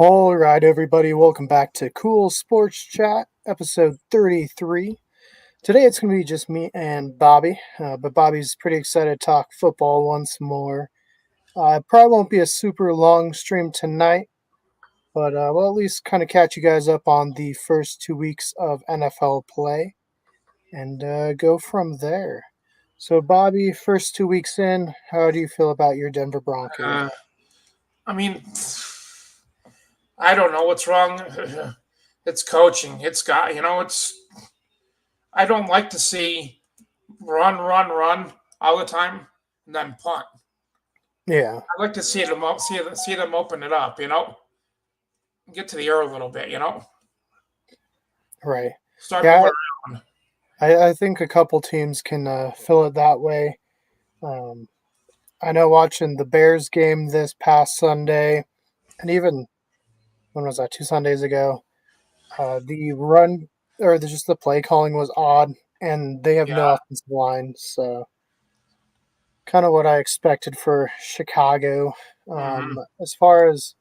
All right, everybody, welcome back to Cool Sports Chat, episode 33. Today it's going to be just me and Bobby, but Bobby's pretty excited to talk football once more. It probably won't be a super long stream tonight, but we'll at least kind of catch you guys up on the first 2 weeks of NFL play and go from there. So, Bobby, first 2 weeks in, how do you feel about your Denver Broncos? Uh, I mean, I don't know what's wrong. It's coaching. It's got, it's. I don't like to see run all the time and then punt. Yeah, I like to see them open it up. Get to the air a little bit. right. Start Yeah, moving around. I think a couple teams can fill it that way. Um, I know watching the Bears game this past Sunday, and even when was that? 2 Sundays ago. The run or just the play calling was odd, and they have no Yeah. offensive line, so kind of what I expected for Chicago. hmm As far as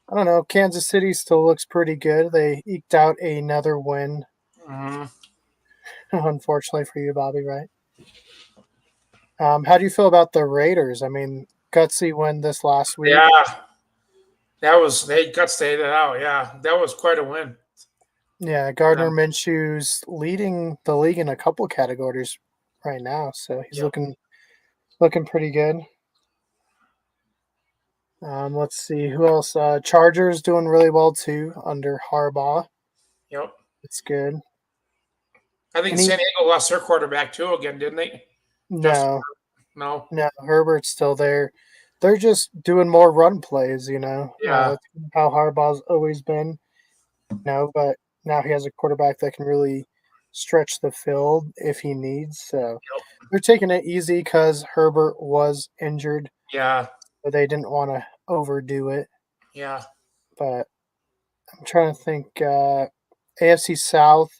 I don't know, Kansas City still looks pretty good. They eked out another win, hmm unfortunately for you, Bobby. Right? How do you feel about the Raiders? I mean, gutsy win this last week. Yeah. They got stayed it out. Yeah. That was quite a win Yeah, for Gardner them. Minshew's leading the league in a couple categories right now, so he's Yep. looking pretty good. Let's see who else. Chargers doing really well too under Harbaugh. Yep. It's good. I think Any San Diego lost their quarterback too again, didn't they? Justin. no, No. no, Herbert's still there. They're just doing more run plays, you know. Yeah. That's how Harbaugh's always been, but now he has a quarterback that can really stretch the field if he needs. So Yep. they're taking it easy because Herbert was injured, Yeah. so they didn't want to overdo it. Yeah. But I'm trying to think. AFC South,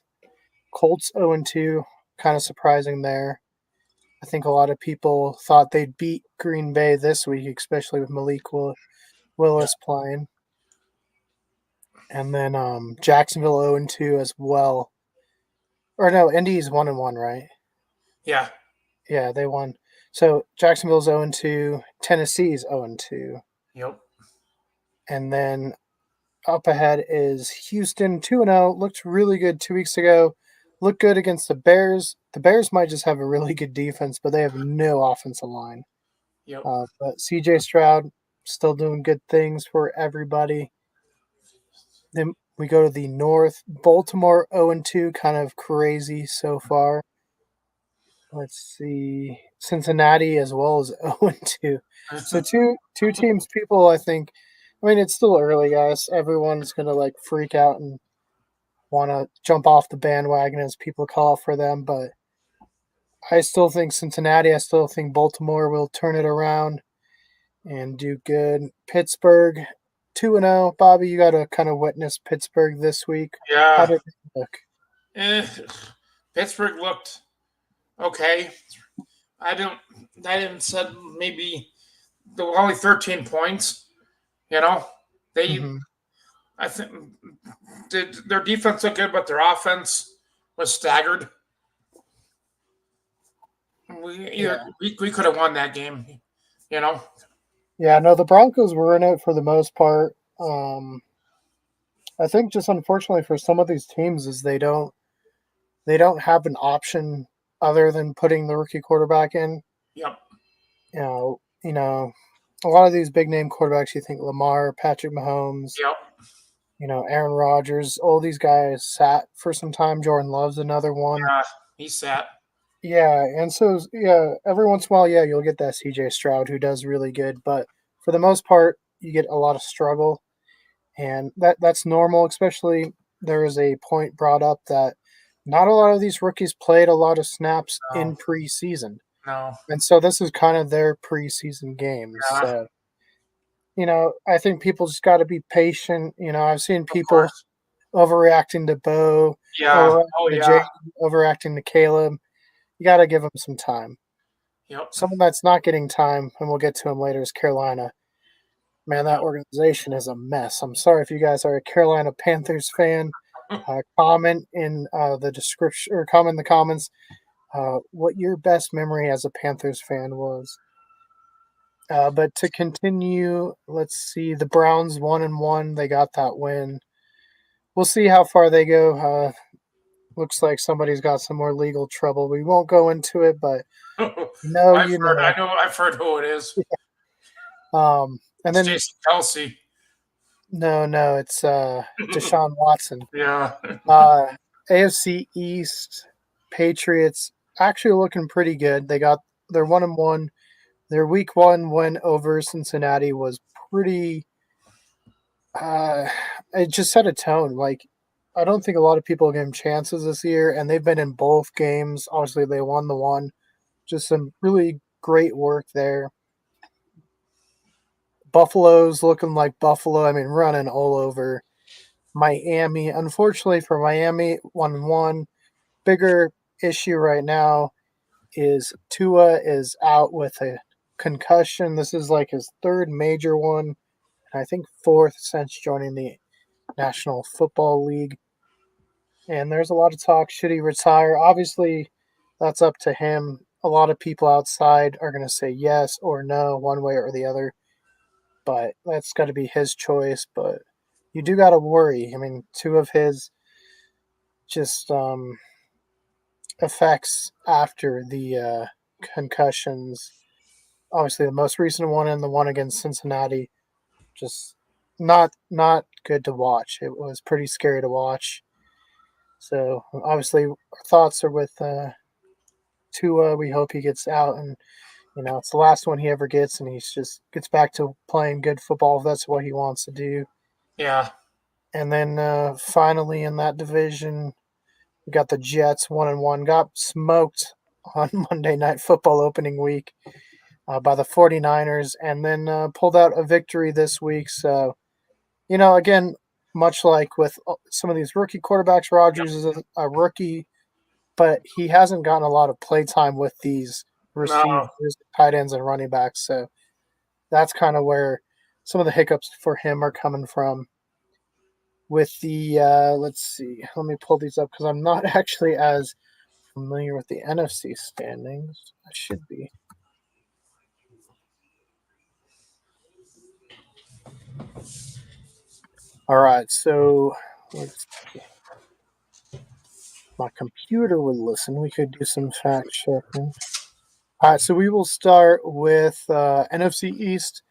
Colts 0-2, kind of surprising there. I think a lot of people thought they'd beat Green Bay this week, especially with Yeah. Willis playing. And then Jacksonville 0-2 as well. Or no, Indy's 1-1, right? Yeah. Yeah, they won. So Jacksonville's 0-2, Tennessee's 0-2. Yep. And then up ahead is Houston 2-0. Looked really good 2 weeks ago. Looked good against the Bears. The Bears might just have a really good defense, but they have no offensive line. Yep. But CJ Stroud still doing good things for everybody. Then we go to the North. Baltimore 0-2, kind of crazy so far. Let's see. Cincinnati as well as 0-2. So two teams people I think I mean it's still early, guys. Everyone's gonna like freak out and wanna jump off the bandwagon as people call for them, but I still think Cincinnati, I still think Baltimore will turn it around and do good. Pittsburgh 2-0. Bobby, you got to kind of witness Pittsburgh this week. How Yeah. did it look? Eh, Pittsburgh looked okay. I don't. I didn't said maybe the only 13 points. You know, they. Hmm. I think their defense looked good, but their offense was staggered. Yeah. We could have won that game. You know. Yeah, no, the Broncos were in it for the most part. I think just unfortunately for some of these teams is they don't have an option other than putting the rookie quarterback in. Yep. You know, a lot of these big name quarterbacks. You think Lamar, Patrick Mahomes, Yep. Aaron Rodgers. All these guys sat for some time. Jordan Love's another one. Yeah. He sat. Yeah, and so yeah, every once in a while, yeah, you'll get that CJ Stroud who does really good, but for the most part, you get a lot of struggle, and that's normal. Especially there is a point brought up that not a lot of these rookies played a lot of snaps No. in preseason, No. and so this is kind of their preseason games. Yeah. So I think people just got to be patient. I've seen Of people course. overreacting to Bo, Yeah. Oh overreacting to yeah. Jay, overreacting to Caleb. You got to give them some time. Yep. Someone that's not getting time, and we'll get to him later, is Carolina. Man, that organization is a mess. I'm sorry if you guys are a Carolina Panthers fan. Comment in the description or comment in the comments what your best memory as a Panthers fan was. But to continue, let's see. The Browns 1-1. They got that win. We'll see how far they go. Looks like somebody's got some more legal trouble. We won't go into it, but you know. I've heard who it is. And It's then Jason Kelsey. no, it's Deshaun Watson. Yeah. Uh, AFC East Patriots actually looking pretty good. They're 1-1. Their week 1 win over Cincinnati was pretty. Uh, it just set a tone. Like I don't think a lot of people give them chances this year, and they've been in both games. Obviously, they won the one. Just some really great work there. Buffalo's looking like Buffalo. I mean, running all over Miami. Unfortunately for Miami, 1-1. Bigger issue right now is Tua is out with a concussion. This is like his third major one, and I think fourth since joining the National Football League. And there's a lot of talk, should he retire? Obviously, that's up to him. A lot of people outside are going to say yes or no, one way or the other. But that's got to be his choice. But you do got to worry. I mean, two of his just effects after the concussions. Obviously, the most recent one and the one against Cincinnati, just not good to watch. It was pretty scary to watch. So obviously, our thoughts are with Tua. We hope he gets out, and it's the last one he ever gets, and he's just gets back to playing good football if that's what he wants to do. Yeah. And then finally in that division, we got the Jets 1-1. Got smoked on Monday Night Football opening week by the 49ers, and then pulled out a victory this week. So, again, much like with some of these rookie quarterbacks, Rodgers is a rookie, but he hasn't gotten a lot of play time with these No. receivers, tight ends, and running backs. So that's kind of where some of the hiccups for him are coming from. With the, let's see, let me pull these up because I'm not actually as familiar with the NFC standings. I should be. All right, so let's see. My computer would listen. We could do some fact checking. All right, so we will start with NFC East,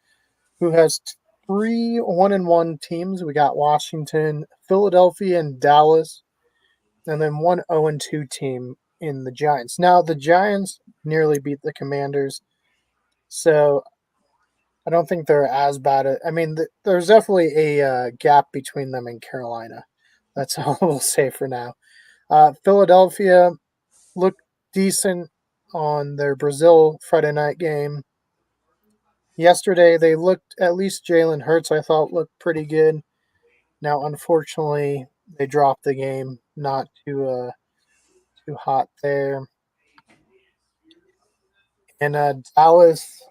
who has three 1-1 teams. We got Washington, Philadelphia, and Dallas, and then one 0-2 team in the Giants. Now, the Giants nearly beat the Commanders, so I don't think they're as bad. I mean, there's definitely a gap between them and Carolina. That's all we'll say for now. Philadelphia looked decent on their Brazil Friday night game. Yesterday, they looked, at least Jalen Hurts, I thought, looked pretty good. Now, unfortunately, they dropped the game. Not too hot there. And Dallas,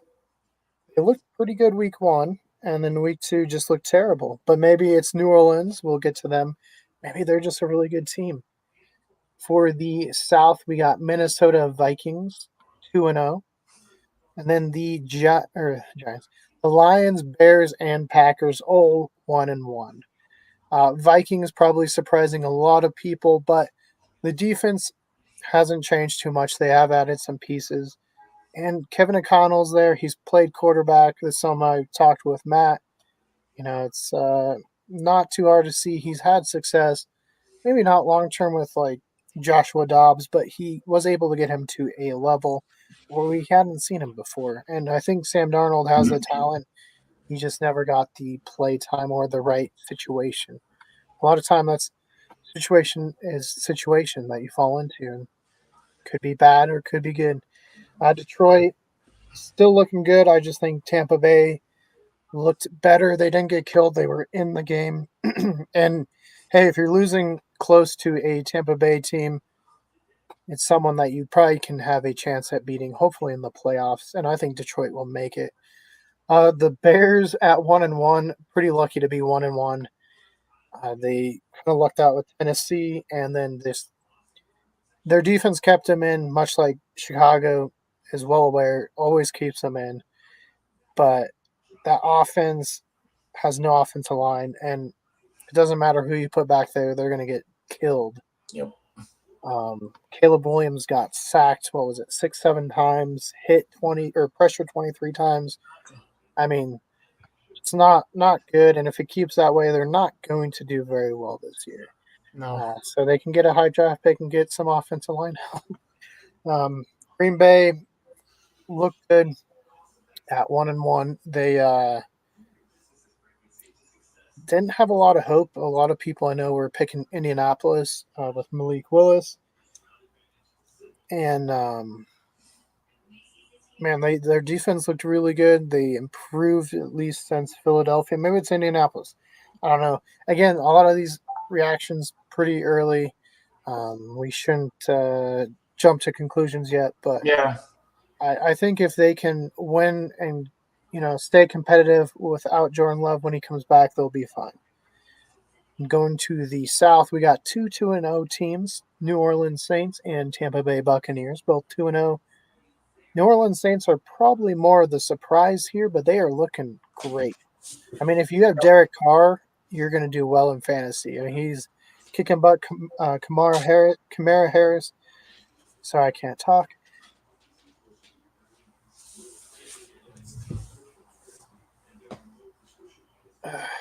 they looked pretty good week 1, and then week 2 just looked terrible. But maybe it's New Orleans. We'll get to them. Maybe they're just a really good team. For the South, we got Minnesota Vikings 2-0, and then the Giants, the Lions, Bears, and Packers all 1-1. Vikings probably surprising a lot of people, but the defense hasn't changed too much. They have added some pieces. And Kevin O'Connell's there. He's played quarterback. This summer I talked with Matt. It's not too hard to see. He's had success. Maybe not long term with like Joshua Dobbs, but he was able to get him to a level where we hadn't seen him before. And I think Sam Darnold has the talent. He just never got the play time or the right situation. A lot of time that's situation that you fall into, and could be bad or could be good. Detroit still looking good. I just think Tampa Bay looked better. They didn't get killed. They were in the game. And hey, if you're losing close to a Tampa Bay team, it's someone that you probably can have a chance at beating, hopefully in the playoffs. And I think Detroit will make it. The Bears at 1-1, pretty lucky to be 1-1. They kind of lucked out with Tennessee, and then their defense kept them in, much like Chicago is well aware, always keeps them in. But that offense has no offensive line, and it doesn't matter who you put back there; they're going to get killed. Yep. Caleb Williams got sacked. What was it, 6, 7 times? Hit 20 or pressure 23 times. I mean, it's not good, and if it keeps that way, they're not going to do very well this year. No. So they can get a high draft pick and get some offensive line help. Green Bay looked good at 1-1. They didn't have a lot of hope. A lot of people I know were picking Indianapolis with Malik Willis, and man, their defense looked really good. They improved at least since Philadelphia. Maybe it's Indianapolis. I don't know. Again, a lot of these reactions pretty early. We shouldn't jump to conclusions yet, but Yeah. I think if they can win and stay competitive without Jordan Love when he comes back, they'll be fine. Going to the South, we got two 2-0 teams: New Orleans Saints and Tampa Bay Buccaneers, both 2-0. New Orleans Saints are probably more of the surprise here, but they are looking great. I mean, if you have Derek Carr, you're going to do well in fantasy. I mean, he's kicking butt. Kamara Harris. Sorry, I can't talk.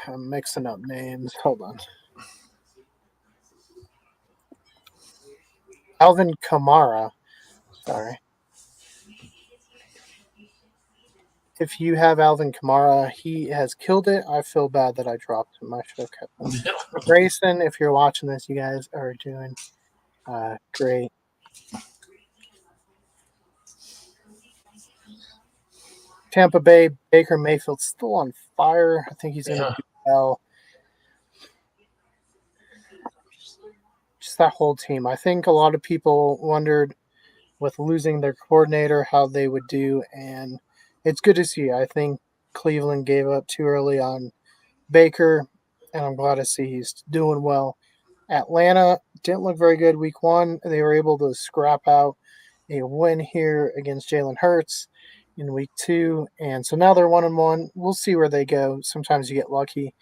I'm mixing up names. Hold on. Alvin Kamara. Sorry. If you have Alvin Kamara, he has killed it. I feel bad that I dropped him. I should have kept him. Grayson, if you're watching this, you guys are doing great. Tampa Bay, Baker Mayfield's still on fire. I think he's going to Yeah. do well. Just that whole team. I think a lot of people wondered with losing their coordinator how they would do, and it's good to see. I think Cleveland gave up too early on Baker, and I'm glad to see he's doing well. Atlanta didn't look very good week one. They were able to scrap out a win here against Jalen Hurts in week two. And so now they're 1-1. We'll see where they go. Sometimes you get lucky.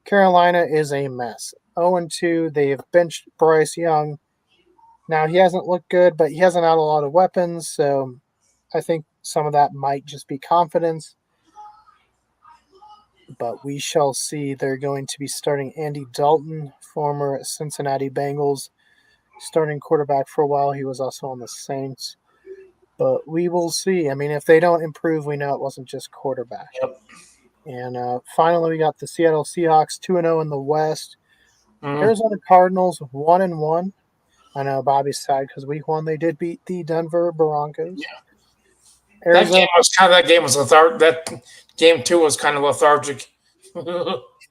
Carolina is a mess. 0-2. They have benched Bryce Young. Now he hasn't looked good, but he hasn't had a lot of weapons, so I think some of that might just be confidence. But we shall see. They're going to be starting Andy Dalton, former Cincinnati Bengals, starting quarterback for a while. He was also on the Saints. But we will see. I mean, if they don't improve, we know it wasn't just quarterback. Yep. And finally, we got the Seattle Seahawks 2-0 in the West. Mm. Arizona Cardinals 1-1. I know Bobby's sad because week one they did beat the Denver Broncos. Yeah. Arizona, That game was lethargic. That game two was kind of lethargic.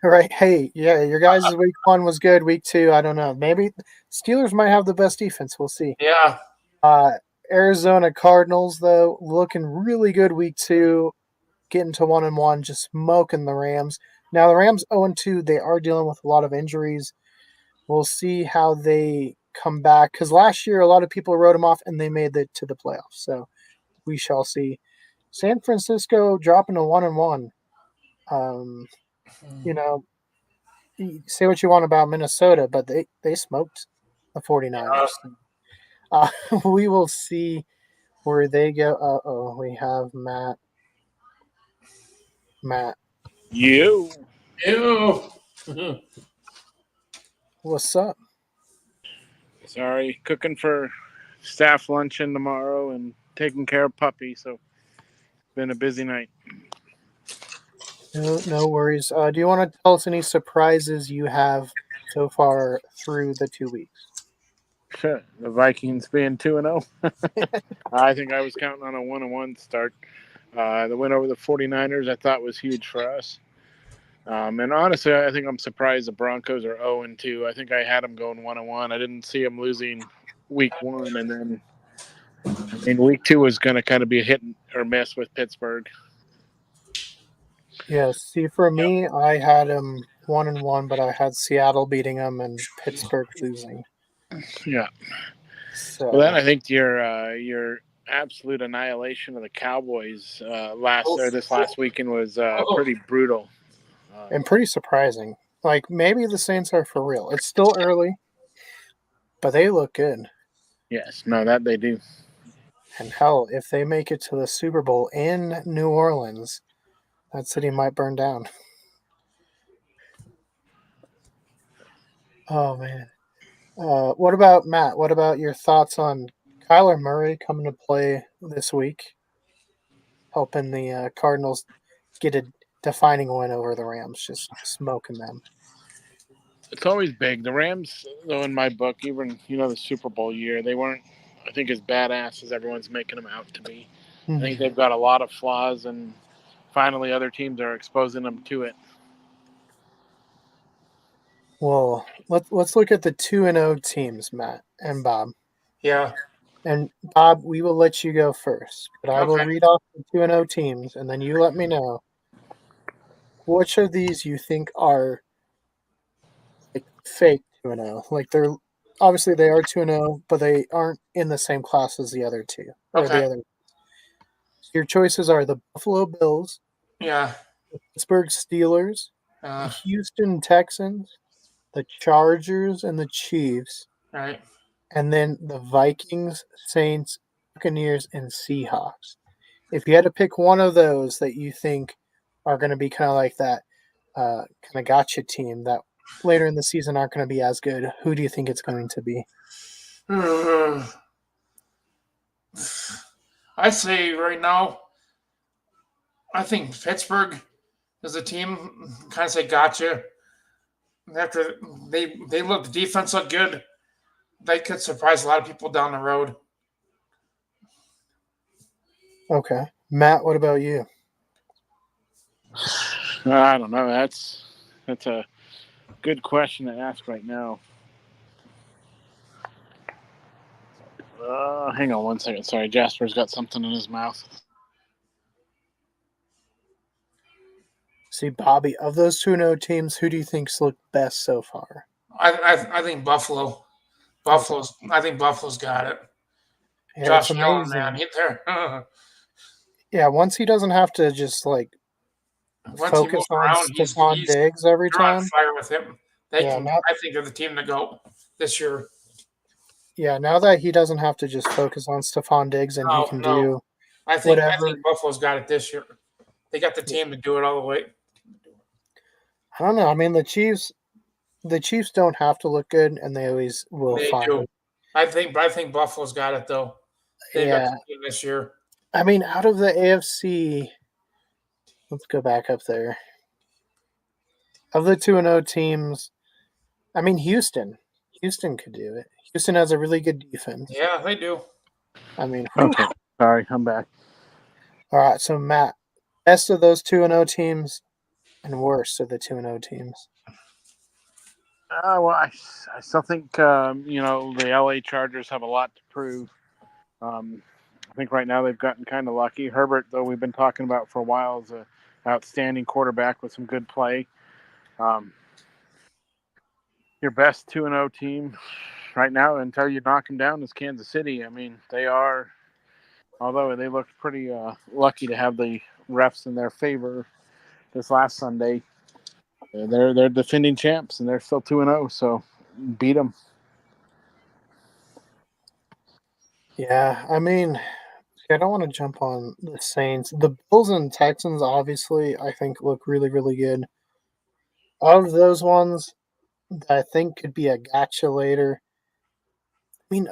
right? Hey, yeah, your guys' week one was good. Week two, I don't know. Maybe Steelers might have the best defense. We'll see. Yeah. Uh, Arizona Cardinals though looking really good week two, getting to 1-1, just smoking the Rams. Now the Rams 0-2. They are dealing with a lot of injuries. We'll see how they come back because last year a lot of people wrote them off and they made it to the playoffs. So we shall see. San Francisco dropping to 1-1. Um, you know, say what you want about Minnesota, but they smoked the 49ers. Uh, we will see where they go. Oh, we have Matt. Matt, You. Ew. what's up? Sorry, cooking for staff luncheon tomorrow and taking care of puppy, so been a busy night. No worries. Do you want to tell us any surprises you have so far through the 2 weeks? The Vikings being 2-0. I think I was counting on a 1-1 start. The win over the 49ers I thought was huge for us. And honestly, I think I'm surprised the Broncos are 0-2. I think I had them going 1-1. I didn't see them losing week one, and then week two was going to kind of be a hit or miss with Pittsburgh. Yeah, see, for me, I had them 1-1, but I had Seattle beating them and Pittsburgh losing. Yeah. Well, then So, I think your absolute annihilation of the Cowboys this last weekend was Oh, pretty brutal. and pretty surprising. Like, maybe the Saints are for real. It's still early, but they look good. Yes, no, that they do. And hell, if they make it to the Super Bowl in New Orleans, that city might burn down. Oh, man. What about Matt? What about your thoughts on Kyler Murray coming to play this week, helping the Cardinals get a defining win over the Rams, just smoking them? It's always big. The Rams, though, in my book, even the Super Bowl year, they weren't, I think, as badass as everyone's making them out to be. I think Mhm. they've got a lot of flaws, and finally, other teams are exposing them to it. Well, let's look at the 2-0 teams, Matt and Bob. yeah. And Bob, we will let you go first, but I will Okay. read off the 2-0 teams, and then you let me know which of these you think are like fake 2-0. Like they're obviously they are 2-0, but they aren't in the same class as the other two or Okay. the other. Your choices are the Buffalo Bills, Yeah. Pittsburgh Steelers, the Uh, Houston Texans, the Chargers, and the Chiefs, right. and then the Vikings, Saints, Buccaneers, and Seahawks. If you had to pick one of those that you think are going to be kind of like that kind of gotcha team that later in the season aren't going to be as good, who do you think it's going to be? I say right now, I think Pittsburgh is a team. Kind of say gotcha. After they look, the defense looked good. They could surprise a lot of people down the road. Okay. Matt, what about you? I don't know. That's a good question to ask right now. Hang on one second. Sorry, Jasper's got something in his mouth. See, Bobby, of those 2-0 teams, who do you think's looked best so far? I think Buffalo. Okay. I think Buffalo's got it. Yeah, it's Josh Allen, man, amazing. he there. Yeah, once he doesn't have to just like Once he focus moves on around, Stephon Diggs every they're on time. fire with him. They Yeah, can. now I think they're the team to go this year. now that he doesn't have to just focus on Stephon Diggs and he No, can no. do I whatever. think Buffalo's got it this year. They got the team to do it all the way. I don't know. I mean, the Chiefs don't have to look good, and they always will They find do. it. I think Buffalo's got it though. They've got the Yeah, team this year. I mean, out of the AFC, let's go back up there. Of the 2-0 teams, I mean, Houston could do it. Houston has a really good defense. Yeah, they do. I mean, whew. Okay, sorry, I'm back. All right. So Matt, best of those 2-0 teams and worst of the 2-0 teams. Well, I still think the LA Chargers have a lot to prove. Um, I think right now they've gotten kind of lucky. Herbert, though, we've been talking about for a while, is an outstanding quarterback with some good play. Um, your best 2-0 team right now until you knock them down is Kansas City. I mean, they are, although they looked pretty lucky to have the refs in their favor this last Sunday. They're defending champs and they're still 2-0, so beat them. Yeah, I mean, I don't want to jump on the Saints. The Bills and Texans, obviously, I think look really, really good. Of those ones that I think could be a gotcha later, I mean,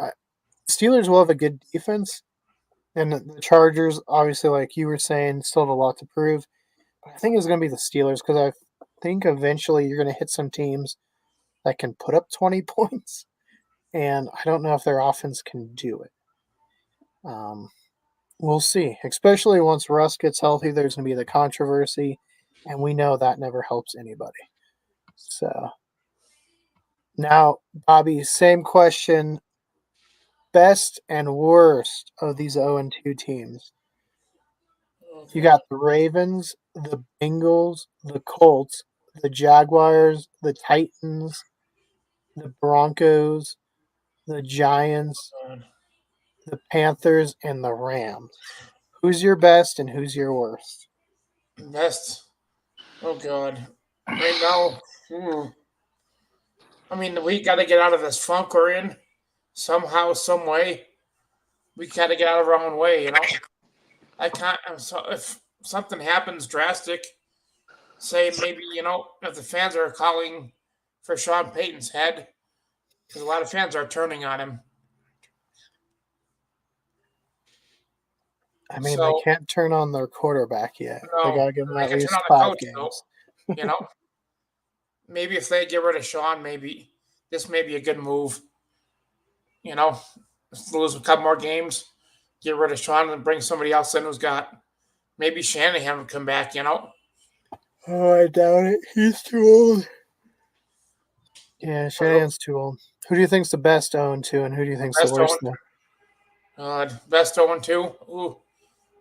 Steelers will have a good defense, and the Chargers, obviously, like you were saying, still have a lot to prove. But I think it's going to be the Steelers because I think eventually you're going to hit some teams that can put up 20 points, and I don't know if their offense can do it. Um, we'll see. Especially once Russ gets healthy, there's going to be the controversy, and we know that never helps anybody. So now, Bobby, same question: best and worst of these 0-2 teams. You Okay. got the Ravens, the Bengals, the Colts, the Jaguars, the Titans, the Broncos, the Giants, God. the Panthers, and the Rams. Who's your best and who's your worst? Best. Oh God. Right now, hmm, I mean, we got to get out of this funk we're in somehow, some way. We got to get out of our own way. I can't. So if something happens drastic, say maybe if the fans are calling for Sean Payton's head, because a lot of fans are turning on him. I mean, they So can't turn on their quarterback yet. They no, got to give him they at can turn least on the five coach though. games. You know, maybe if they get rid of Sean, maybe this may be a good move. You know, lose a couple more games, get rid of Sean, and bring somebody else in who's got maybe Shanahan would come back. Oh, I doubt it. He's too old. Yeah, Shanahan's too old. Who do you think's the best 0-2, and who do you think's the Best worst? Owen, Though? best 0-2. Ooh,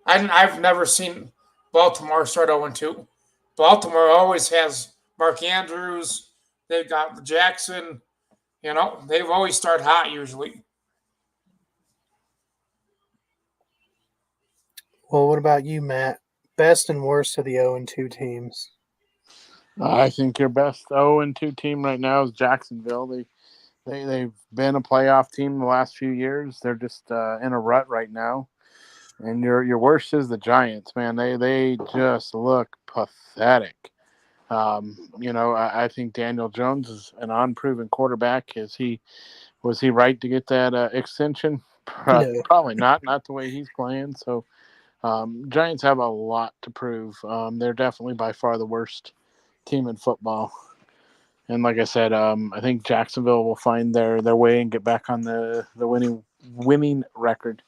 I've never seen Baltimore start 0-2. Baltimore always has Mark Andrews. They've got Jackson. They've always started hot usually. Well, what about you, Matt? Best and worst of the 0-2 teams. I think your best 0-2 team right now is Jacksonville. They've been a playoff team the last few years. They're just in a rut right now. And your worst is the Giants, man. They just look pathetic. I think Daniel Jones is an unproven quarterback. Was he right to get that extension? No. Probably not. Not the way he's playing. So Giants have a lot to prove. They're definitely by far the worst team in football. And like I said, I think Jacksonville will find their way and get back on the winning record.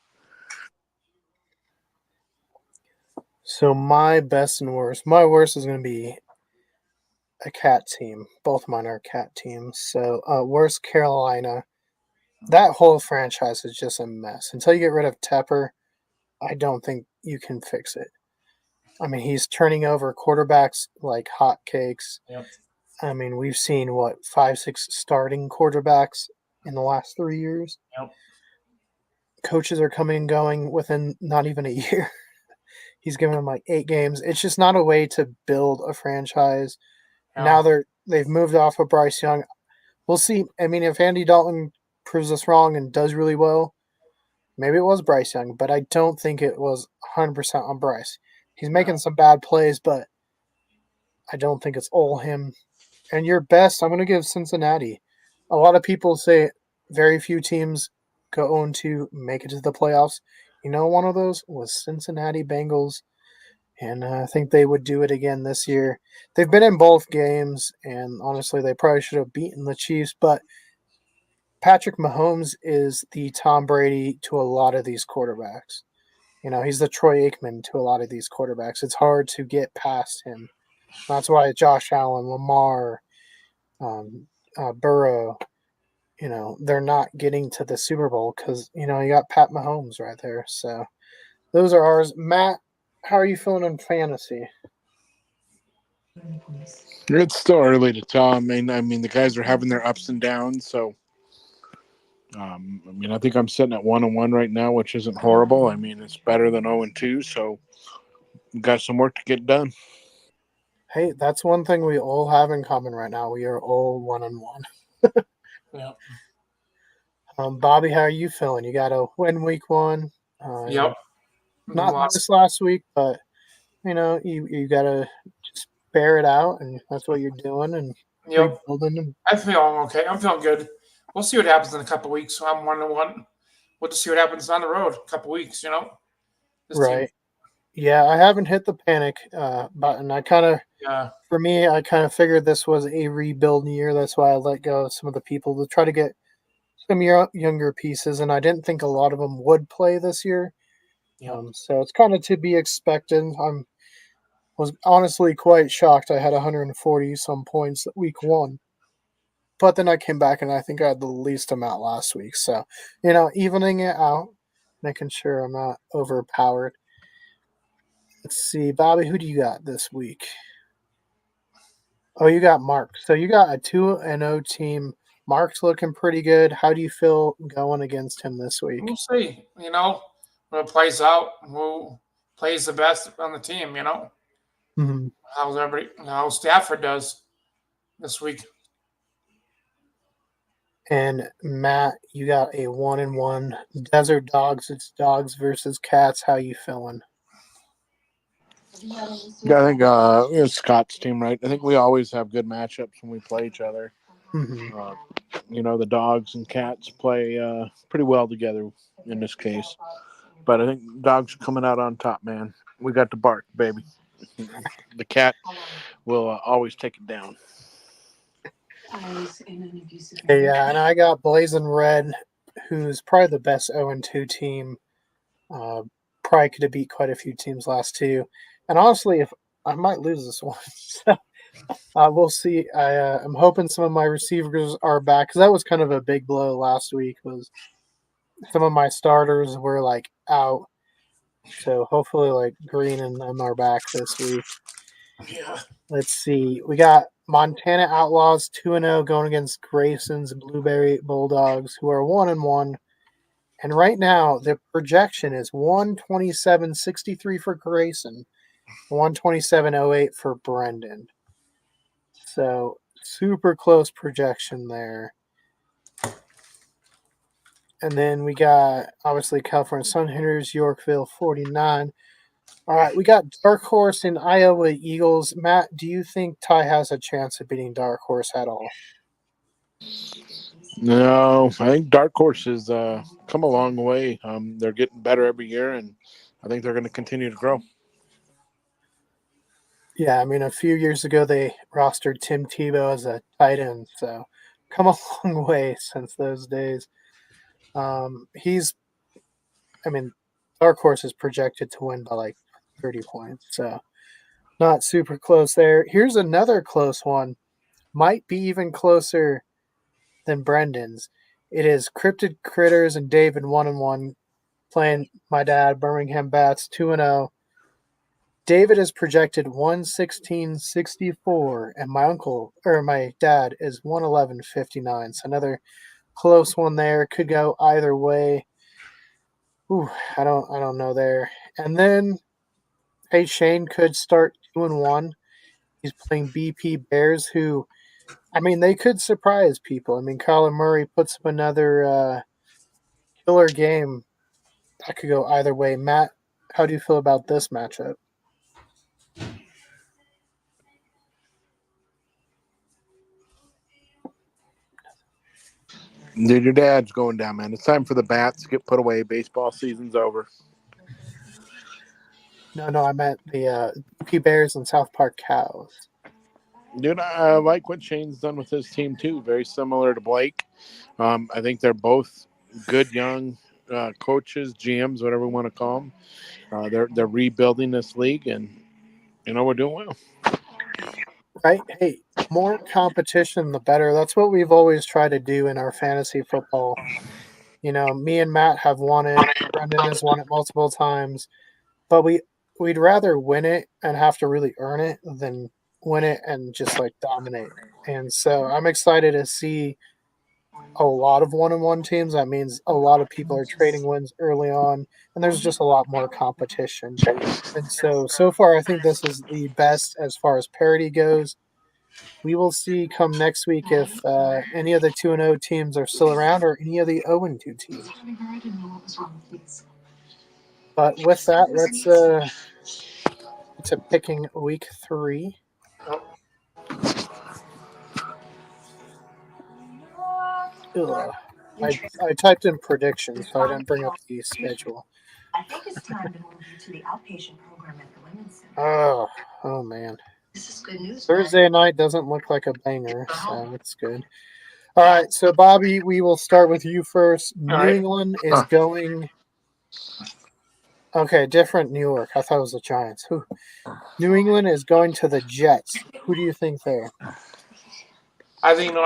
So my best and worst. My worst is going to be a cat team. Both mine are cat teams. So worst Carolina. That whole franchise is just a mess. Until you get rid of Tepper, I don't think you can fix it. I mean, he's turning over quarterbacks like hotcakes. Yep. I mean, we've seen what 5, 6 starting quarterbacks in the last 3 years. Yep. Coaches are coming and going within not even a year. He's given them like 8 games. It's just not a way to build a franchise. Yeah. Now they've moved off of Bryce Young. We'll see. I mean, if Andy Dalton proves us wrong and does really well, maybe it was Bryce Young, but I don't think it was 100% on Bryce. He's making some bad plays, but I don't think it's all him. And your best, I'm going to give Cincinnati. A lot of people say very few teams go on to make it to the playoffs. One of those was Cincinnati Bengals, and I think they would do it again this year. They've been in both games, and honestly, they probably should have beaten the Chiefs, but Patrick Mahomes is the Tom Brady to a lot of these quarterbacks. He's the Troy Aikman to a lot of these quarterbacks. It's hard to get past him. That's why Josh Allen, Lamar, Burrow, they're not getting to the Super Bowl because, you got Pat Mahomes right there. So those are ours. Matt, how are you feeling in fantasy? It's still early to tell. I mean, the guys are having their ups and downs. So, I think I'm sitting at 1-1 right now, which isn't horrible. I mean, it's better than 0-2. So, we've got some work to get done. Hey, that's one thing we all have in common right now. We are all 1-1. Yep. Bobby, how are you feeling? You got a win week one. Yep. Not Lost. this last week, but you gotta just bear it out, and that's what you're doing, and Yep. rebuilding. And I feel okay. I'm feeling good. We'll see what happens in a couple weeks. So I'm 1-1. We'll just see what happens on the road. A couple weeks. This team. right, yeah, I haven't hit the panic button. Yeah. For me, I kind of figured this was a rebuild year. That's why I let go of some of the people to try to get some younger pieces, and I didn't think a lot of them would play this year. Yep. So it's kind of to be expected. Was honestly quite shocked. I had 140 some points week one, but then I came back and I think I had the least amount last week. So, evening it out, making sure I'm not overpowered. Let's see, Bobby, who do you got this week? Oh, you got Mark. So you got a 2-0 team. Mark's looking pretty good. How do you feel going against him this week? We'll see. When it plays out, who plays the best on the team. Mhm. How Stafford does this week. And Matt, you got a 1-1 Desert Dogs. It's dogs versus cats. How you feeling? Yeah, I think it's Scott's team, right? I think we always have good matchups when we play each other. Mm-hmm. The dogs and cats play pretty well together in this case. But I think dogs are coming out on top, man. We got the bark, baby. The cat will always take it down. Yeah, and I got Blazing Red, who's probably the best 0-2 team. Probably could have beat quite a few teams last two. And honestly, if I might lose this one, so we'll see. I'm hoping some of my receivers are back because that was kind of a big blow last week. Was some of my starters were like out, so hopefully like Green and them are back this week. Yeah. Let's see. We got Montana Outlaws 2-0 going against Grayson's Blueberry Bulldogs, who are 1-1. And right now, the projection is 127.63 for Grayson, 127.08 for Brendan. So super close projection there. And then we got obviously California Sun Hitters, Yorkville 49. All right, we got Dark Horse and Iowa Eagles. Matt, do you think Ty has a chance of beating Dark Horse at all? No, I think Dark Horse has come a long way. They're getting better every year, and I think they're going to continue to grow. Yeah, I mean, a few years ago they rostered Tim Tebow as a tight end, so come a long way since those days. Dark Horse is projected to win by like 30 points, so not super close there. Here's another close one. Might be even closer than Brendan's. It is Cryptid Critters and David 1-1 playing my dad, Birmingham Bats 2-0. David is projected 116.64, and my dad is 111.59. So another close one there. Could go either way. Ooh, I don't know there. And then, hey, Shane could start 2-1. He's playing BP Bears, who, I mean, they could surprise people. I mean, Kyler Murray puts up another killer game. That could go either way. Matt, how do you feel about this matchup? Dude, your dad's going down, man. It's time for the bats to get put away. Baseball season's over. No, I meant the P Bears and South Park Cows. Dude, I like what Shane's done with his team, too. Very similar to Blake. I think they're both good young coaches, GMs, whatever we want to call them. They're rebuilding this league, and, we're doing well. Right? Hey, more competition, the better. That's what we've always tried to do in our fantasy football. Me and Matt have won it. Brendan has won it multiple times, but we'd rather win it and have to really earn it than win it and just like dominate. And so I'm excited to see a lot of 1-1 teams. That means a lot of people are trading wins early on, and there's just a lot more competition. And so far, I think this is the best as far as parity goes. We will see come next week if any of the 2-0 teams are still around or any of the 0-2 teams. But with that, let's get to picking week 3. Ugh. I typed in predictions, so I didn't bring up the schedule. I think it's time to move you to the outpatient program at the Women's Center. Oh man. This is good news. Thursday night doesn't look like a banger, so it's good. All right, so Bobby, we will start with you first. New England is going. Okay, different New York. I thought it was the Giants. New England is going to the Jets. Who do you think there? I think New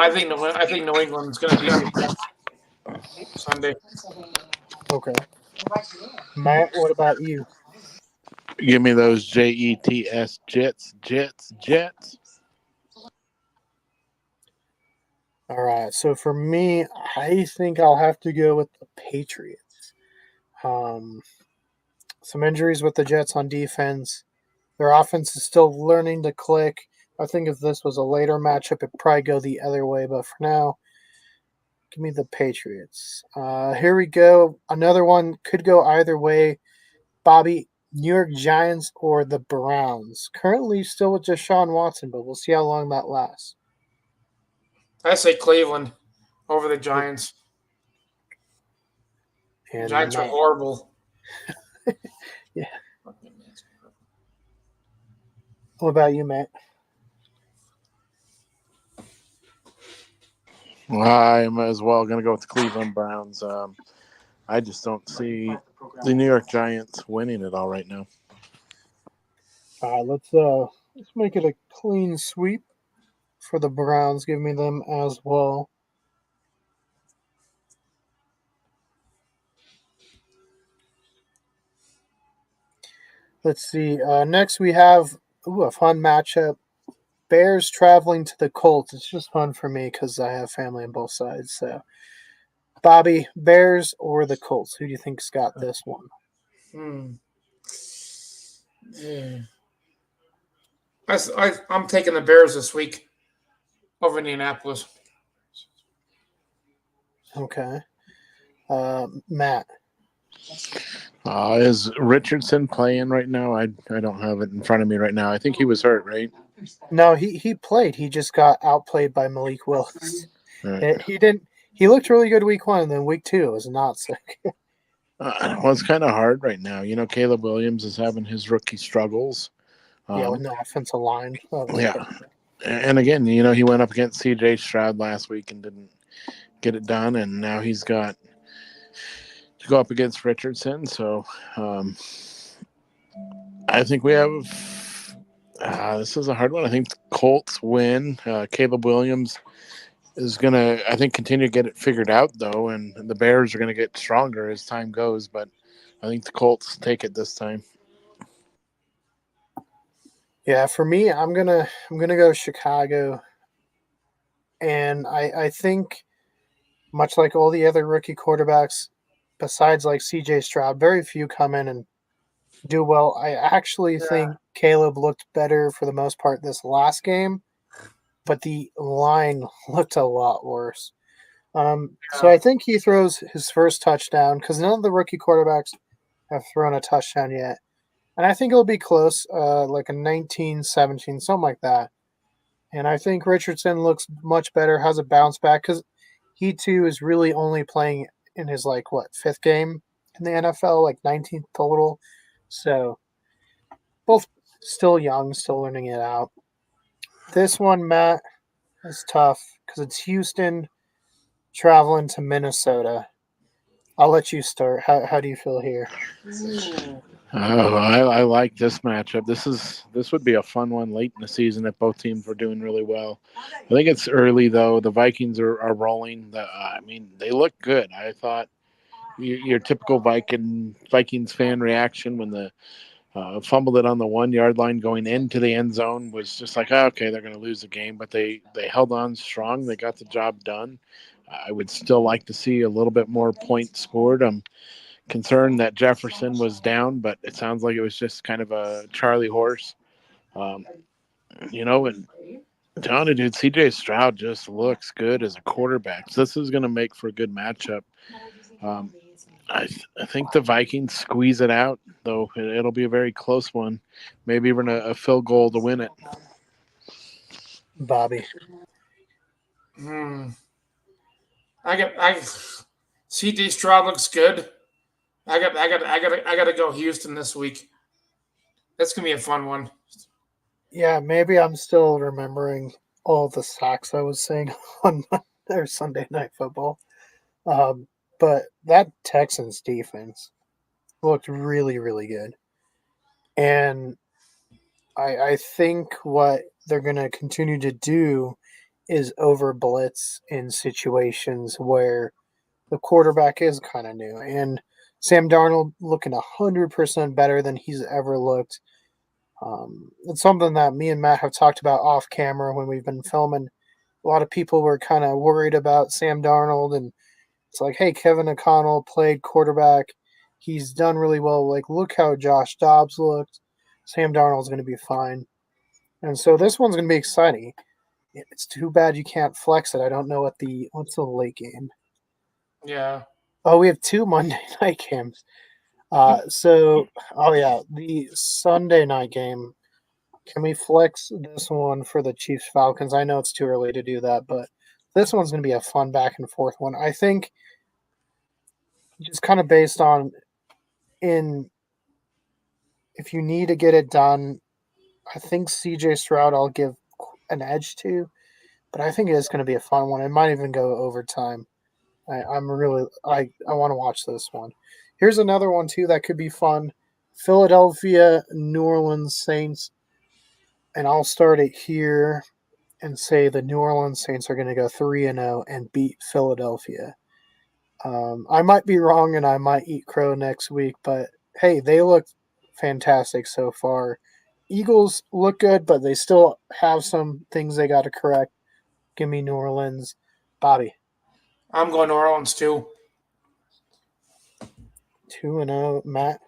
England's going to beat the Jets Sunday. Okay. Matt, what about you? Give me those Jets, Jets. All right. So for me, I think I'll have to go with the Patriots. Um, some injuries with the Jets on defense. Their offense is still learning to click. I think if this was a later matchup, it'd probably go the other way. But for now, give me the Patriots. Here we go. Another one could go either way. Bobby, New York Giants or the Browns. Currently still with Deshaun Watson, but we'll see how long that lasts. I say Cleveland over the Giants. And Giants are horrible. Yeah. What about you, Matt? I'm as well going to go with the Cleveland Browns. I just don't see the New York Giants winning it all right now. Let's make it a clean sweep for the Browns. Give me them as well. Let's see. Next we have a fun matchup. Bears traveling to the Colts. It's just fun for me because I have family on both sides. So, Bobby, Bears or the Colts? Who do you think's got this one? Yeah. I'm taking the Bears this week over Indianapolis. Okay. Matt. Is Richardson playing right now? I don't have it in front of me right now. I think he was hurt, right? No, he played. He just got outplayed by Malik Willis. Right. He didn't. He looked really good week 1, and then week 2 it was not so good. Well, it's kind of hard right now. You know, Caleb Williams is having his rookie struggles. With no offensive line. Yeah. And again, you know, he went up against C.J. Stroud last week and didn't get it done, and now he's got to go up against Richardson. So I think we have this is a hard one. I think the Colts win. Caleb Williams is going to, I think, continue to get it figured out, though, and the Bears are going to get stronger as time goes, but I think the Colts take it this time. Yeah, for me, I'm gonna go Chicago, and I think much like all the other rookie quarterbacks, besides like C.J. Stroud, very few come in and do well. I actually think Caleb looked better for the most part this last game, but the line looked a lot worse. So I think he throws his first touchdown because none of the rookie quarterbacks have thrown a touchdown yet. And I think it'll be close, like a 19-17, something like that. And I think Richardson looks much better, has a bounce back because he too is really only playing in his fifth game in the NFL, like 19th total. So both still young, still learning it out. This one, Matt, is tough because it's Houston traveling to Minnesota. I'll let you start. How do you feel here? I like this matchup. This would be a fun one late in the season if both teams were doing really well. I think it's early though. The Vikings are rolling. I mean, they look good. I thought your typical Vikings fan reaction when the fumbled it on the 1 yard line going into the end zone was just like, oh, okay, they're going to lose the game, but they held on strong. They got the job done. I would still like to see a little bit more points scored. I'm concerned that Jefferson was down, but it sounds like it was just kind of a Charlie horse. You know, and Johnny, dude, CJ Stroud just looks good as a quarterback. So this is going to make for a good matchup. I think the Vikings squeeze it out, though. It'll be a very close one. Maybe even a field goal to win it. Bobby. I CD Stroud looks good. I got to go Houston this week. That's gonna be a fun one. Yeah, maybe I'm still remembering all the sacks I was saying on their Sunday Night Football. But that Texans defense looked really, really good. And I think what they're going to continue to do is over blitz in situations where the quarterback is kind of new. And Sam Darnold looking 100% better than he's ever looked. It's something that me and Matt have talked about off camera when we've been filming. A lot of people were kind of worried about Sam Darnold, and it's like, hey, Kevin O'Connell played quarterback. He's done really well. Like, look how Josh Dobbs looked. Sam Darnold's going to be fine. And so this one's going to be exciting. It's too bad you can't flex it. I don't know what's the late game. Yeah. Oh, we have 2 Monday night games. The Sunday night game. Can we flex this one for the Chiefs Falcons? I know it's too early to do that, but this one's going to be a fun back and forth one. I think just kind of based on if you need to get it done, I think CJ Stroud I'll give an edge to, but I think it is going to be a fun one. It might even go overtime. I want to watch this one. Here's another one too that could be fun. Philadelphia, New Orleans Saints. And I'll start it here and say the New Orleans Saints are going to go 3-0 and beat Philadelphia. I might be wrong and I might eat crow next week, but hey, they look fantastic so far. Eagles look good, but they still have some things they got to correct. Give me New Orleans. Bobby. I'm going New Orleans too. 2-0. Matt.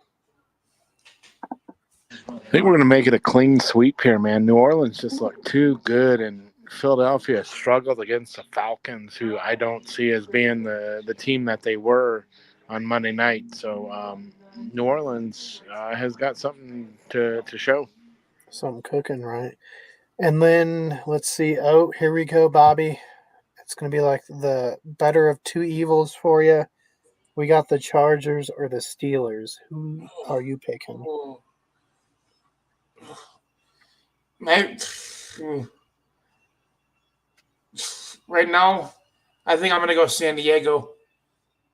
I think we're going to make it a clean sweep here, man. New Orleans just looked too good, and Philadelphia struggled against the Falcons, who I don't see as being the team that they were on Monday night. So New Orleans has got something to show. Something cooking, right? And then let's see. Oh, here we go, Bobby. It's going to be like the better of two evils for you. We got the Chargers or the Steelers. Who are you picking? Maybe, right now, I think I'm going to go San Diego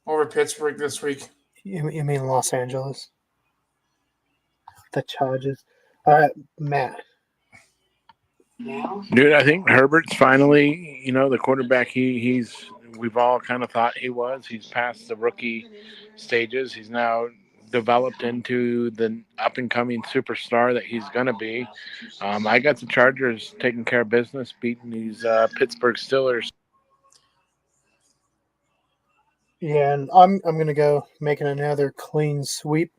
over Pittsburgh this week. You mean Los Angeles? The Chargers. All right, Matt. Dude, I think Herbert's finally, the quarterback we've all kind of thought he was. He's past the rookie stages. He's now developed into the up and coming superstar that he's going to be. I got the Chargers taking care of business, beating these Pittsburgh Steelers. Yeah, and I'm going to go making another clean sweep.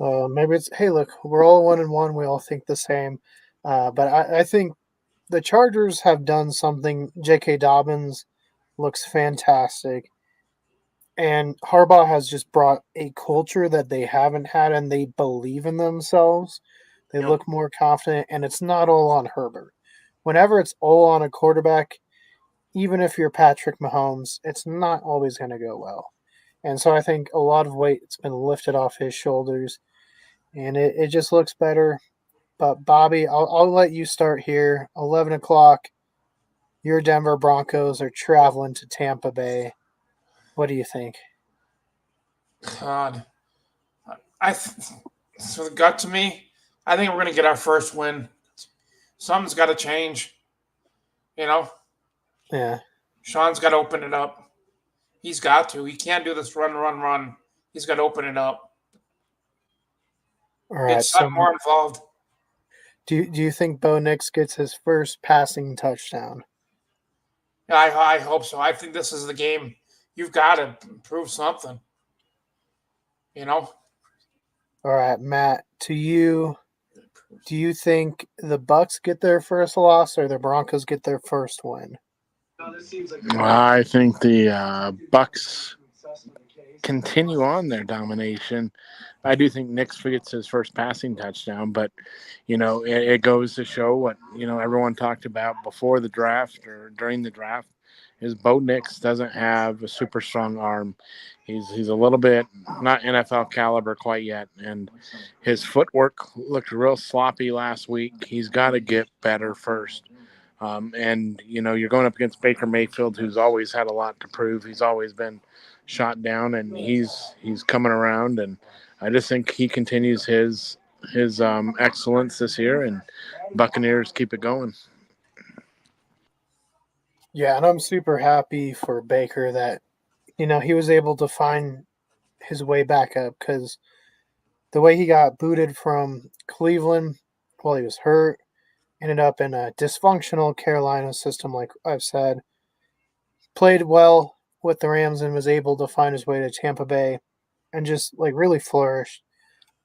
Maybe it's, hey, look, we're all 1-1. We all think the same. But I think the Chargers have done something. J.K. Dobbins looks fantastic. And Harbaugh has just brought a culture that they haven't had, and they believe in themselves. They look more confident, and it's not all on Herbert. Whenever it's all on a quarterback, even if you're Patrick Mahomes, it's not always going to go well. And so I think a lot of weight's been lifted off his shoulders, and it just looks better. But Bobby, I'll let you start here. 11 o'clock. Your Denver Broncos are traveling to Tampa Bay. What do you think? God, so it got to me. I think we're going to get our first win. Something's got to change. Yeah. Sean's got to open it up. He's got to. He can't do this run. He's got to open it up. All right. Get Sutton more involved. Do you think Bo Nix gets his first passing touchdown? I hope so. I think this is the game. You've got to prove something. All right, Matt. To you, do you think the Bucs get their first loss or the Broncos get their first win? I think the Bucs continue on their domination. I do think Nix gets his first passing touchdown, but it goes to show what everyone talked about before the draft or during the draft is Bo Nix doesn't have a super strong arm. He's a little bit not NFL caliber quite yet, and his footwork looked real sloppy last week. He's got to get better first. And you're going up against Baker Mayfield, who's always had a lot to prove. He's always been shot down, and he's coming around. And I just think he continues his excellence this year, and Buccaneers keep it going. Yeah, and I'm super happy for Baker that he was able to find his way back up because the way he got booted from Cleveland while he was hurt, ended up in a dysfunctional Carolina system, like I've said, played well with the Rams and was able to find his way to Tampa Bay and just like really flourished.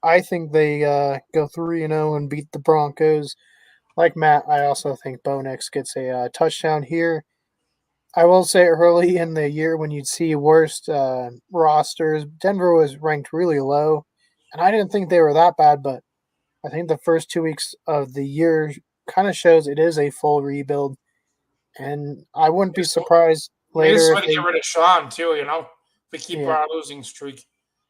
I think they go 3-0 and beat the Broncos. Like Matt, I also think Bo Nix gets a touchdown here. I will say early in the year when you'd see worst rosters, Denver was ranked really low, and I didn't think they were that bad, but I think the first 2 weeks of the year kind of shows it is a full rebuild, and I wouldn't be surprised We just later want if to get they, rid of Sean too. If we keep yeah. our losing streak,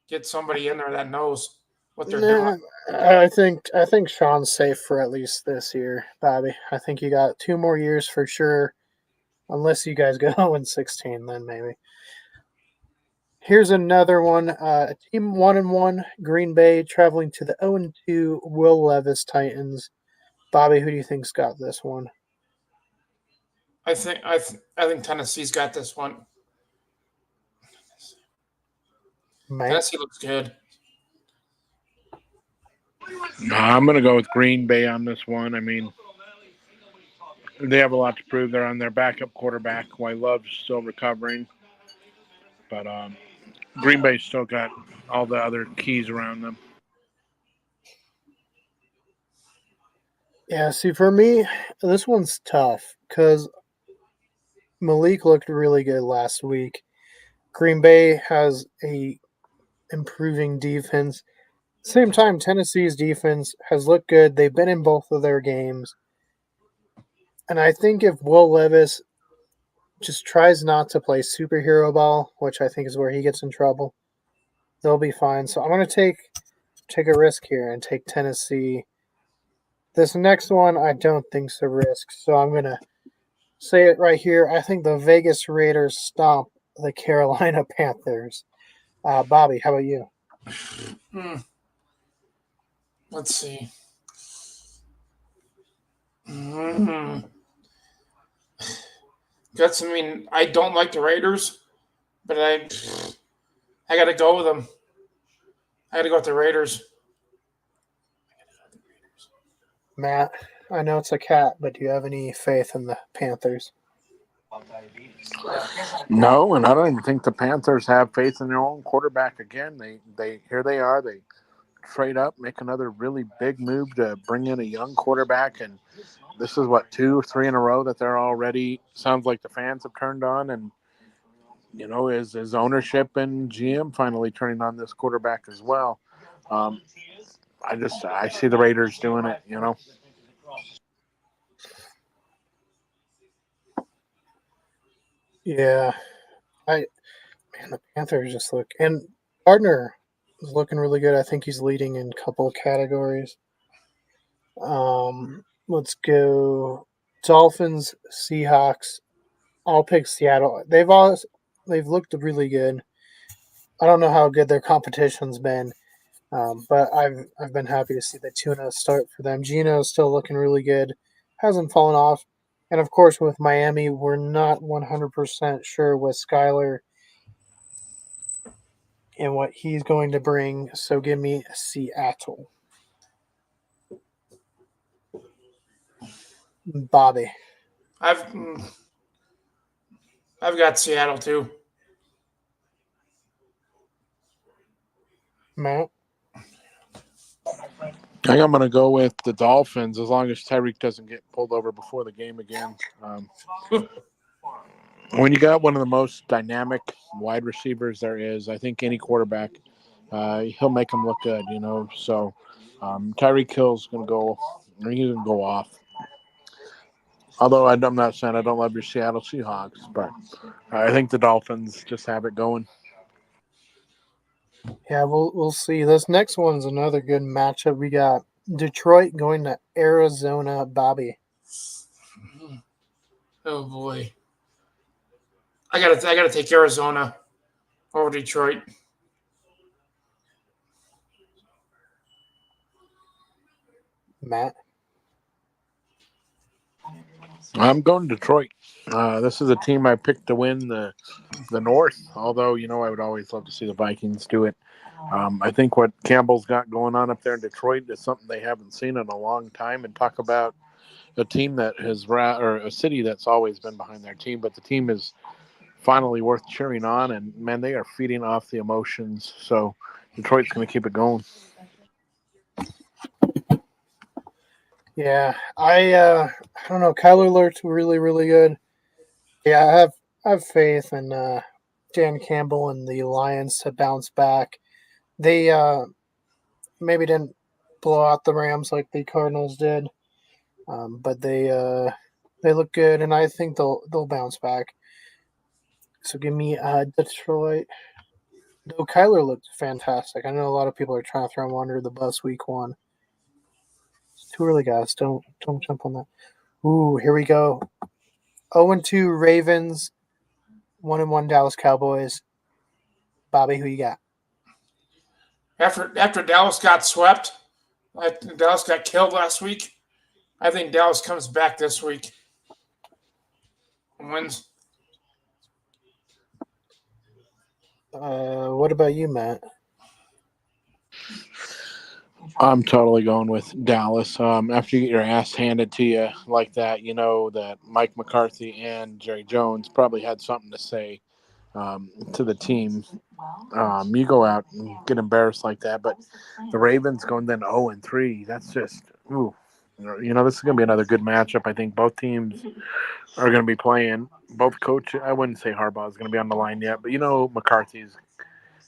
get somebody in there that knows what they're doing. Nah, I think Sean's safe for at least this year, Bobby. I think you got 2 more years for sure, unless you guys go 0-16, then maybe. Here's another one. Team 1-1, Green Bay traveling to the 0-2 Will Levis Titans. Bobby, who do you think's got this one? I think Tennessee's got this one. Matt? Tennessee looks good. No, I'm going to go with Green Bay on this one. I mean, they have a lot to prove. They're on their backup quarterback, who I love, still recovering. But Green Bay's still got all the other keys around them. Yeah, see, for me, this one's tough because Malik looked really good last week. Green Bay has a improving defense. Same time, Tennessee's defense has looked good. They've been in both of their games. And I think if Will Levis just tries not to play superhero ball, which I think is where he gets in trouble, they'll be fine. So I'm going to take a risk here and take Tennessee. This next one, I don't think's a risk. So I'm going to say it right here. I think the Vegas Raiders stomp the Carolina Panthers. Bobby, how about you? Let's see. Mm-hmm. That's. I mean, I don't like the Raiders, but I got to go with them. I got to go with the Raiders. Matt, I know it's a cat, but do you have any faith in the Panthers? No, and I don't even think the Panthers have faith in their own quarterback again. They here they are. They trade up, make another really big move to bring in a young quarterback, and this is what 2 or 3 in a row that they're already sounds like the fans have turned on, and is ownership and GM finally turning on this quarterback as well. I see the Raiders doing it. Yeah, the Panthers just look, and Gardner is looking really good. I think he's leading in a couple of categories. Let's go Dolphins, Seahawks. I'll pick Seattle. They've looked really good. I don't know how good their competition's been, but I've been happy to see the 2-0 start for them. Geno's still looking really good, hasn't fallen off, and of course with Miami, we're not 100% sure with Skyler and what he's going to bring. So give me Seattle. Bobby. I've I've got Seattle too. Matt. I think I'm going to go with the Dolphins as long as Tyreek doesn't get pulled over before the game again. When you got one of the most dynamic wide receivers there is, I think any quarterback, he'll make them look good, So Tyreek Hill's going to go, he's going to go off. Although I'm not saying I don't love your Seattle Seahawks, but I think the Dolphins just have it going. Yeah, we'll see. This next one's another good matchup. We got Detroit going to Arizona. Bobby. Oh boy. I gotta take Arizona over Detroit. Matt. I'm going Detroit. This is a team I picked to win the North, although, I would always love to see the Vikings do it. I think what Campbell's got going on up there in Detroit is something they haven't seen in a long time. And talk about a team that or a city that's always been behind their team, but the team is finally worth cheering on. And man, they are feeding off the emotions. So Detroit's going to keep it going. Yeah, I don't know. Kyler looked really, really good. Yeah, I have faith in Dan Campbell and the Lions to bounce back. They maybe didn't blow out the Rams like the Cardinals did, but they look good, and I think they'll bounce back. So give me Detroit. No, Kyler looked fantastic. I know a lot of people are trying to throw him under the bus week one. It's too early, guys. Don't jump on that. Ooh, here we go. 0-2 Ravens, 1-1 Dallas Cowboys. Bobby, who you got? After Dallas got swept, Dallas got killed last week. I think Dallas comes back this week and wins. What about you, Matt? I'm totally going with Dallas. After you get your ass handed to you like that, you know that Mike McCarthy and Jerry Jones probably had something to say to the team. You go out and get embarrassed like that, but the Ravens going then 0-3. That's just ooh. This is going to be another good matchup. I think both teams are going to be playing. Both coaches, I wouldn't say Harbaugh is going to be on the line yet, but McCarthy's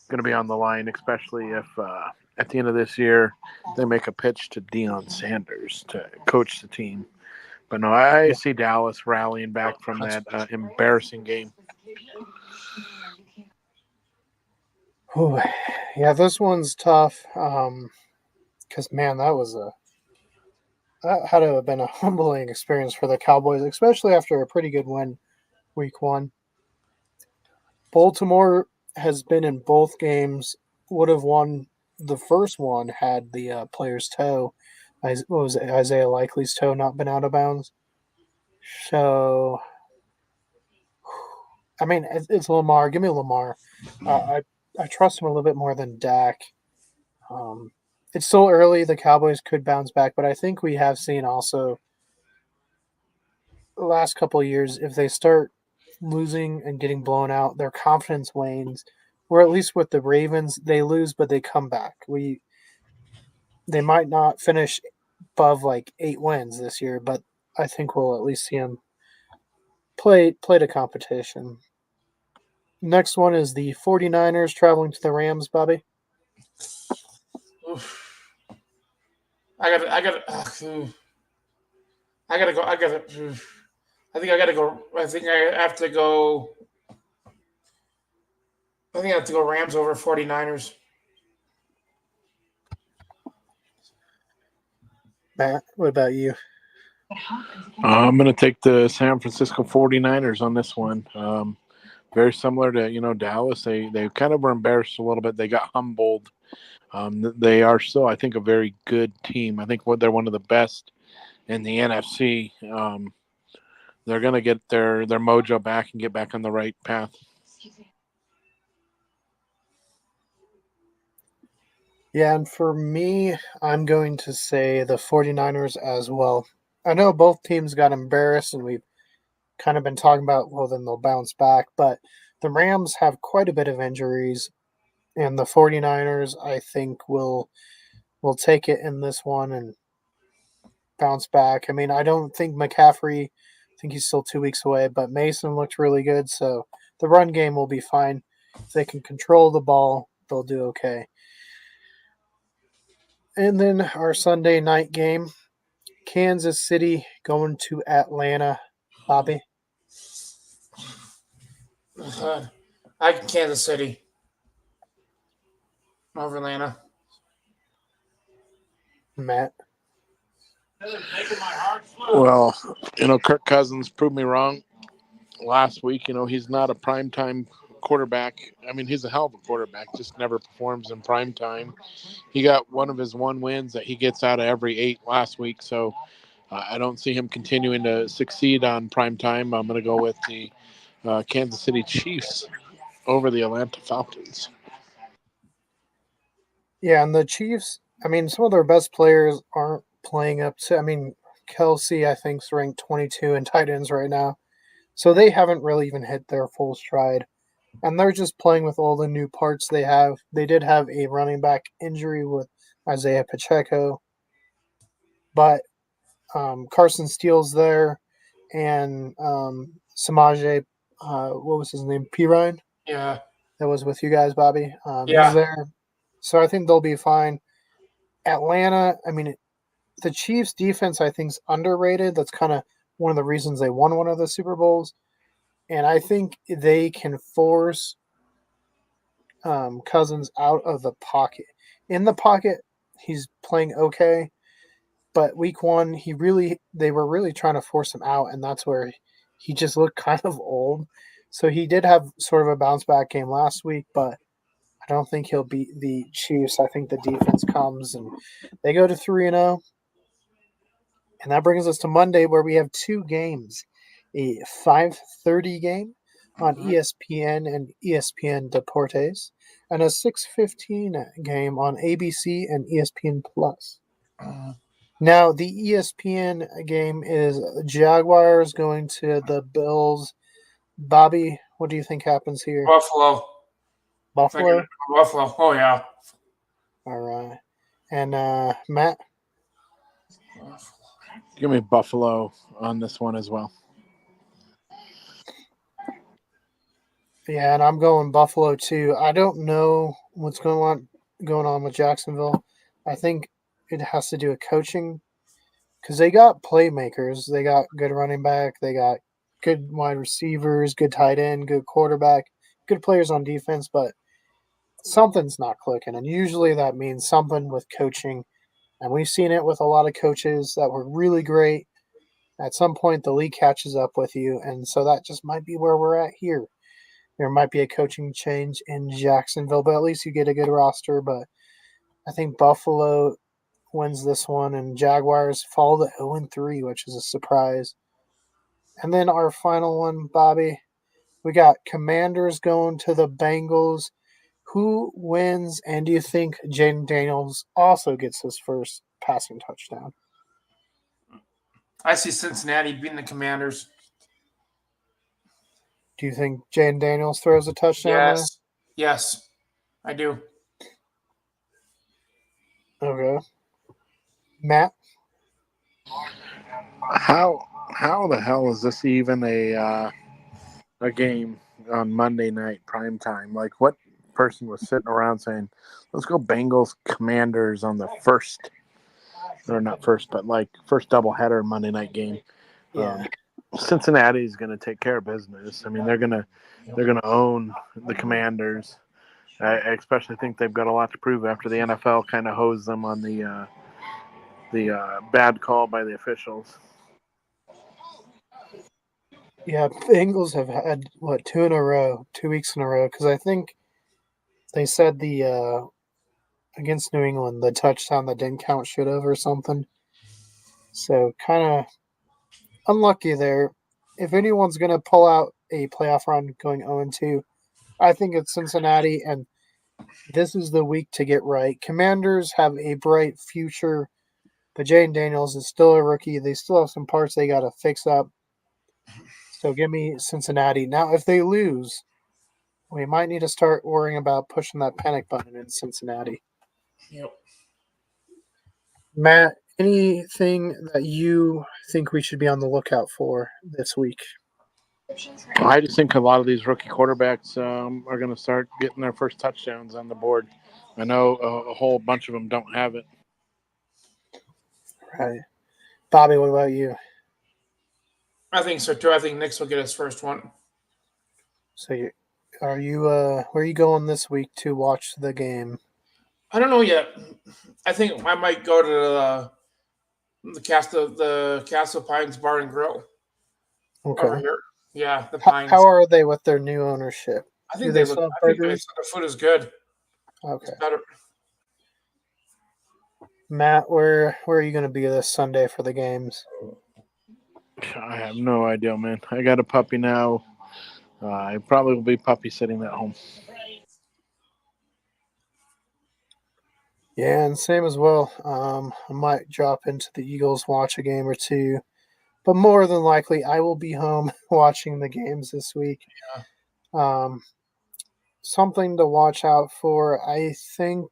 going to be on the line, especially if at the end of this year they make a pitch to Deion Sanders to coach the team. But no, I see Dallas rallying back from that embarrassing game. Ooh, yeah, this one's tough. Because man, that had to have been a humbling experience for the Cowboys, especially after a pretty good win week one. Baltimore has been in both games. Would have won the first one had the player's toe, what was it, Isaiah Likely's toe, not been out of bounds. So, I mean, it's Lamar. Give me Lamar. I trust him a little bit more than Dak. It's still early. The Cowboys could bounce back, but I think we have seen also the last couple of years, if they start losing and getting blown out, their confidence wanes. Or at least with the Ravens, they lose but they come back. They might not finish above like 8 wins this year, but I think we'll at least see them play the competition. Next one is the 49ers traveling to the Rams, Bobby. Oof. I gotta go. I think I gotta go. I think I have to go. I think I have to go Rams over 49ers. Matt, what about you? I'm going to take the San Francisco 49ers on this one. Very similar to, Dallas. They kind of were embarrassed a little bit. They got humbled. They are still, I think, a very good team. I think they're one of the best in the NFC. They're going to get their mojo back and get back on the right path. Yeah, and for me, I'm going to say the 49ers as well. I know both teams got embarrassed, and we've kind of been talking about, well, then they'll bounce back. But the Rams have quite a bit of injuries, and the 49ers, I think, will take it in this one and bounce back. I mean, I don't think McCaffrey, I think he's still 2 weeks away, but Mason looked really good, so the run game will be fine. If they can control the ball, they'll do okay. And then our Sunday night game, Kansas City going to Atlanta. Bobby? I can Kansas City over Atlanta. Matt? Well, Kirk Cousins proved me wrong last week. He's not a primetime quarterback. I mean, he's a hell of a quarterback, just never performs in primetime. He got one of his 1 wins that he gets out of every 8 last week. So I don't see him continuing to succeed on prime time. I'm going to go with the Kansas City Chiefs over the Atlanta Falcons. Yeah, and the Chiefs, I mean, some of their best players aren't playing up to, I mean, Kelsey, I think, is ranked 22 in tight ends right now. So they haven't really even hit their full stride. And they're just playing with all the new parts they have. They did have a running back injury with Isaiah Pacheco, but Carson Steele's there, and Samaje, what was his name? Pirine? Yeah. That was with you guys, Bobby. Yeah. He's there. So I think they'll be fine. Atlanta, I mean, the Chiefs' defense, I think, is underrated. That's kind of one of the reasons they won one of the Super Bowls. And I think they can force Cousins out of the pocket. In the pocket, he's playing okay, but week one, they were really trying to force him out, and that's where he just looked kind of old. So he did have sort of a bounce back game last week, but I don't think he'll beat the Chiefs. I think the defense comes and they go to 3-0. And that brings us to Monday, where we have two games: a 5:30 game on ESPN and ESPN Deportes, and a 6:15 game on ABC and ESPN Plus. Now, the ESPN game is Jaguars going to the Bills. Bobby, what do you think happens here? Buffalo. Buffalo? Buffalo. Oh, yeah. All right. And Matt? Give me Buffalo on this one as well. Yeah, and I'm going Buffalo too. I don't know what's going on with Jacksonville. I think it has to do with coaching because they got playmakers. They got good running back. They got good wide receivers, good tight end, good quarterback, good players on defense, but something's not clicking. And usually that means something with coaching. And we've seen it with a lot of coaches that were really great. At some point, the league catches up with you. And so that just might be where we're at here. There might be a coaching change in Jacksonville, but at least you get a good roster. But I think Buffalo wins this one, and Jaguars fall to 0-3, which is a surprise. And then our final one, Bobby, we got Commanders going to the Bengals. Who wins, and do you think Jaden Daniels also gets his first passing touchdown? I see Cincinnati beating the Commanders. Do you think Jaden Daniels throws a touchdown there? Yes, I do. Okay. Matt? How the hell is this even a game on Monday night prime time? Like, what person was sitting around saying, "Let's go Bengals Commanders on the first," or not first, but like first doubleheader Monday night game? Yeah. Cincinnati's going to take care of business. I mean, they're gonna own the Commanders. I especially think they've got a lot to prove after the NFL kind of hosed them on the bad call by the officials. Yeah, Bengals have had, 2 weeks in a row, because I think they said the against New England, the touchdown that didn't count should have or something. So kind of unlucky there. If anyone's going to pull out a playoff run going 0-2, I think it's Cincinnati, and this is the week to get right. Commanders have a bright future, but Jaden Daniels is still a rookie. They still have some parts they got to fix up. So give me Cincinnati. Now, if they lose, we might need to start worrying about pushing that panic button in Cincinnati. Yep. Matt, anything that you think we should be on the lookout for this week? I just think a lot of these rookie quarterbacks are going to start getting their first touchdowns on the board. I know a whole bunch of them don't have it. Right. Bobby, what about you? I think so too. I think Knicks will get his first one. So, where are you going this week to watch the game? I don't know yet. I think I might go to the Castle Pines Bar and Grill over Okay. here. Yeah, the Pines. How are they with their new ownership? I think they look. I think the food is good. Okay. It's better. Matt, where are you going to be this Sunday for the games? I have no idea, man. I got a puppy now. I probably will be puppy sitting at home. Yeah, and same as well. I might drop into the Eagles, watch a game or two, but more than likely, I will be home watching the games this week. Um, something to watch out for. I think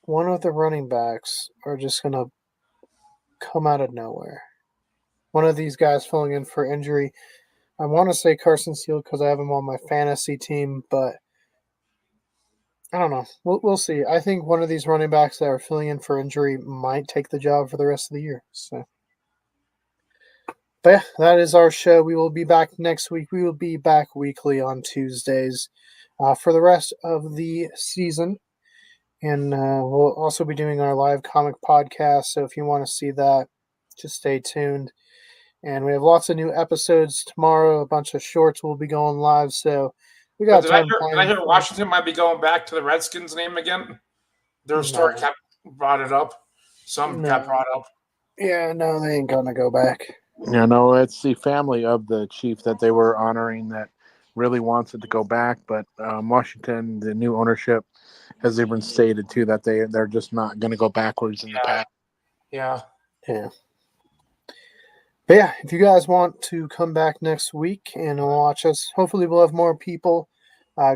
one of the running backs are just going to come out of nowhere. One of these guys filling in for injury. I want to say Carson Steele because I have him on my fantasy team, but I don't know. We'll see. I think one of these running backs that are filling in for injury might take the job for the rest of the year. So, but yeah, that is our show. We will be back next week. We will be back weekly on Tuesdays for the rest of the season. And we'll also be doing our live comic podcast. So if you want to see that, just stay tuned. And we have lots of new episodes tomorrow. A bunch of shorts will be going live. So we got Did time I planned. hear Washington might be going back to the Redskins name again? Their story No. kept brought it up. Some got brought up. Yeah, no, they ain't gonna go back. Yeah, no, it's the family of the chief that they were honoring that really wants it to go back. But Washington, the new ownership, has even stated too that they're just not going to go backwards in the past. Yeah. Yeah. But yeah, if you guys want to come back next week and watch us, hopefully we'll have more people.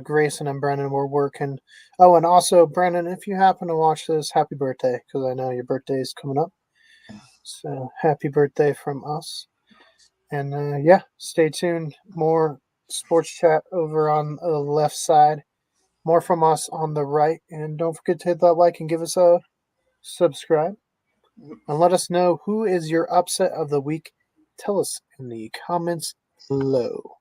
Grayson and Brennan were working. Oh, and also, Brennan, if you happen to watch this, happy birthday, because I know your birthday is coming up. So happy birthday from us. And yeah, stay tuned. More sports chat over on the left side. More from us on the right. And don't forget to hit that like and give us a subscribe. And let us know who is your upset of the week. Tell us in the comments below.